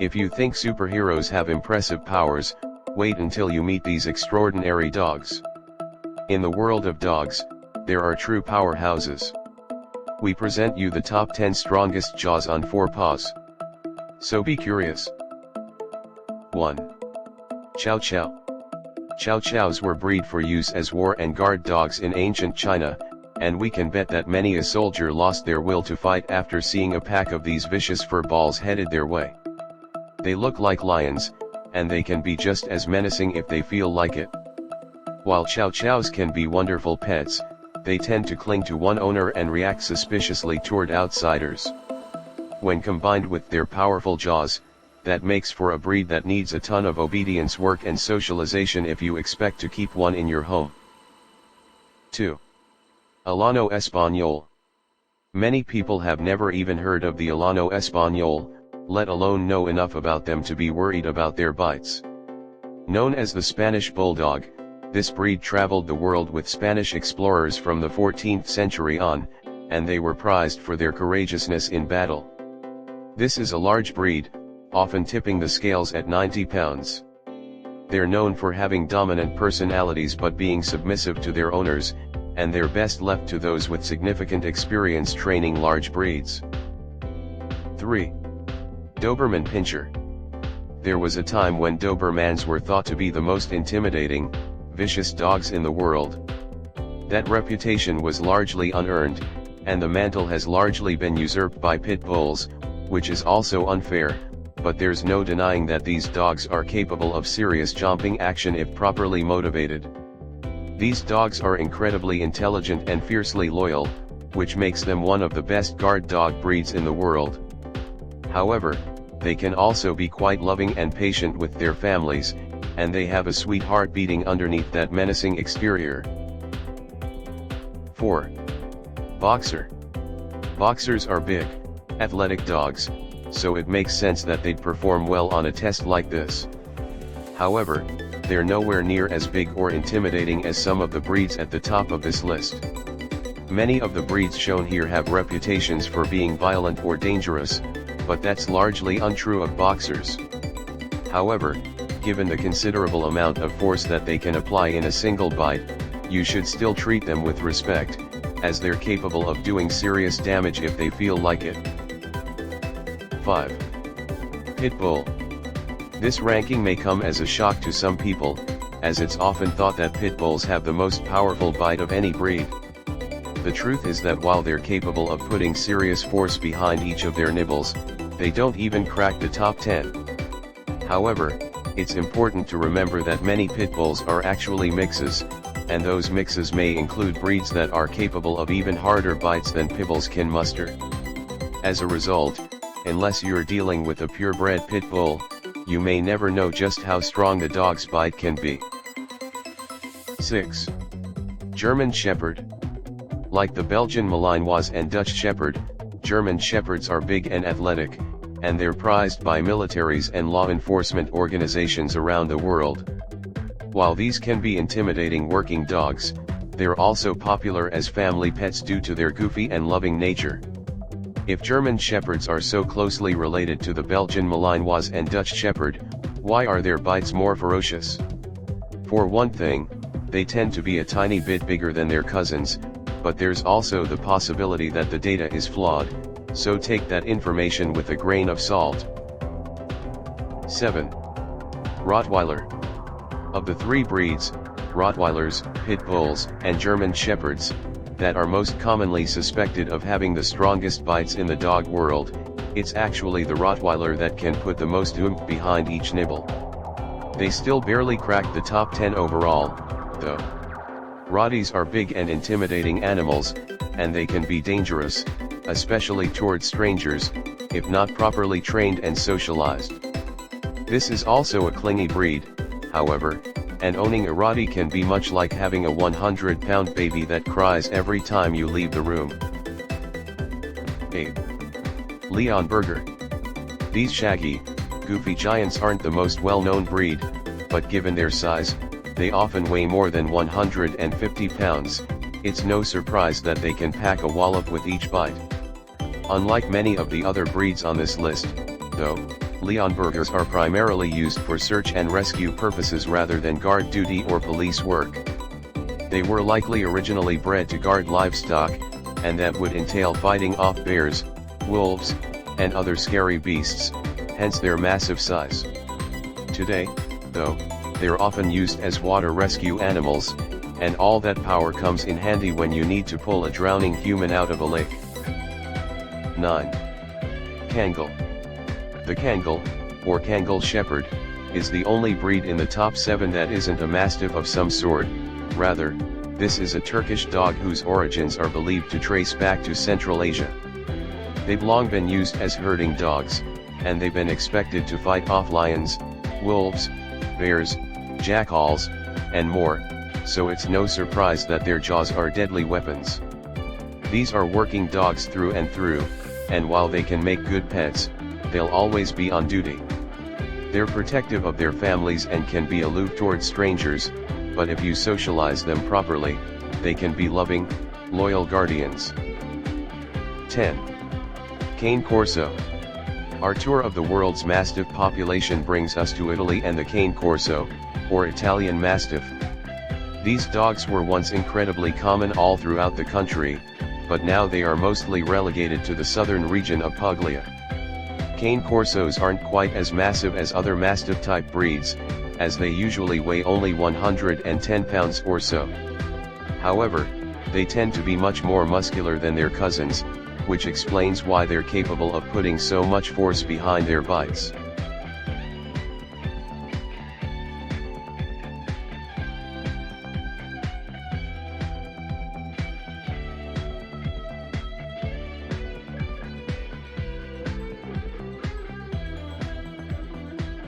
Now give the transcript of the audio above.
If you think superheroes have impressive powers, wait until you meet these extraordinary dogs. In the world of dogs, there are true powerhouses. We present you the top 10 strongest jaws on 4 paws. So be curious. 1. Chow Chow. Chow Chows were bred for use as war and guard dogs in ancient China, and we can bet that many a soldier lost their will to fight after seeing a pack of these vicious fur balls headed their way. They look like lions, and they can be just as menacing if they feel like it. While Chow Chows can be wonderful pets, they tend to cling to one owner and react suspiciously toward outsiders. When combined with their powerful jaws, that makes for a breed that needs a ton of obedience work and socialization if you expect to keep one in your home. 2. Alano Español. Many people have never even heard of the Alano Español, let alone know enough about them to be worried about their bites. Known as the Spanish Bulldog, this breed traveled the world with Spanish explorers from the 14th century on, and they were prized for their courageousness in battle. This is a large breed, often tipping the scales at 90 pounds. They're known for having dominant personalities but being submissive to their owners, and they're best left to those with significant experience training large breeds. 3. Doberman Pinscher. There was a time when Dobermans were thought to be the most intimidating, vicious dogs in the world. That reputation was largely unearned, and the mantle has largely been usurped by pit bulls, which is also unfair, but there's no denying that these dogs are capable of serious jumping action if properly motivated. These dogs are incredibly intelligent and fiercely loyal, which makes them one of the best guard dog breeds in the world. However, they can also be quite loving and patient with their families, and they have a sweet heart beating underneath that menacing exterior. 4. Boxer. Boxers are big, athletic dogs, so it makes sense that they'd perform well on a test like this. However, they're nowhere near as big or intimidating as some of the breeds at the top of this list. Many of the breeds shown here have reputations for being violent or dangerous, but that's largely untrue of boxers. However, given the considerable amount of force that they can apply in a single bite, you should still treat them with respect, as they're capable of doing serious damage if they feel like it. 5. Pit Bull. This ranking may come as a shock to some people, as it's often thought that pit bulls have the most powerful bite of any breed. The truth is that while they're capable of putting serious force behind each of their nibbles, they don't even crack the top 10. However, it's important to remember that many pit bulls are actually mixes, and those mixes may include breeds that are capable of even harder bites than pit bulls can muster. As a result, unless you're dealing with a purebred pit bull, you may never know just how strong the dog's bite can be. 6. German Shepherd. Like the Belgian Malinois and Dutch Shepherd, German Shepherds are big and athletic, and they're prized by militaries and law enforcement organizations around the world. While these can be intimidating working dogs, they're also popular as family pets due to their goofy and loving nature. If German Shepherds are so closely related to the Belgian Malinois and Dutch Shepherd, why are their bites more ferocious? For one thing, they tend to be a tiny bit bigger than their cousins, but there's also the possibility that the data is flawed, so take that information with a grain of salt. 7. Rottweiler. Of the 3 breeds, Rottweilers, Pit Bulls, and German Shepherds, that are most commonly suspected of having the strongest bites in the dog world, it's actually the Rottweiler that can put the most oomph behind each nibble. They still barely crack the top 10 overall, though. Rotties are big and intimidating animals, and they can be dangerous, especially towards strangers, if not properly trained and socialized. This is also a clingy breed, however, and owning a Rottie can be much like having a 100-pound baby that cries every time you leave the room. 8. Leonberger. These shaggy, goofy giants aren't the most well-known breed, but given their size, they often weigh more than 150 pounds, it's no surprise that they can pack a wallop with each bite. Unlike many of the other breeds on this list, though, Leonbergers are primarily used for search and rescue purposes rather than guard duty or police work. They were likely originally bred to guard livestock, and that would entail fighting off bears, wolves, and other scary beasts, hence their massive size. Today, though, they're often used as water rescue animals, and all that power comes in handy when you need to pull a drowning human out of a lake. 9. Kangal. The Kangal, or Kangal Shepherd, is the only breed in the top 7 that isn't a mastiff of some sort. Rather, this is a Turkish dog whose origins are believed to trace back to Central Asia. They've long been used as herding dogs, and they've been expected to fight off lions, wolves, bears, jackals, and more, so it's no surprise that their jaws are deadly weapons. These are working dogs through and through, and while they can make good pets, they'll always be on duty. They're protective of their families and can be aloof towards strangers, but if you socialize them properly, they can be loving, loyal guardians. 10. Cane Corso. Our tour of the world's Mastiff population brings us to Italy and the Cane Corso, or Italian Mastiff. These dogs were once incredibly common all throughout the country, but now they are mostly relegated to the southern region of Puglia. Cane Corsos aren't quite as massive as other Mastiff-type breeds, as they usually weigh only 110 pounds or so. However, they tend to be much more muscular than their cousins, which explains why they're capable of putting so much force behind their bites.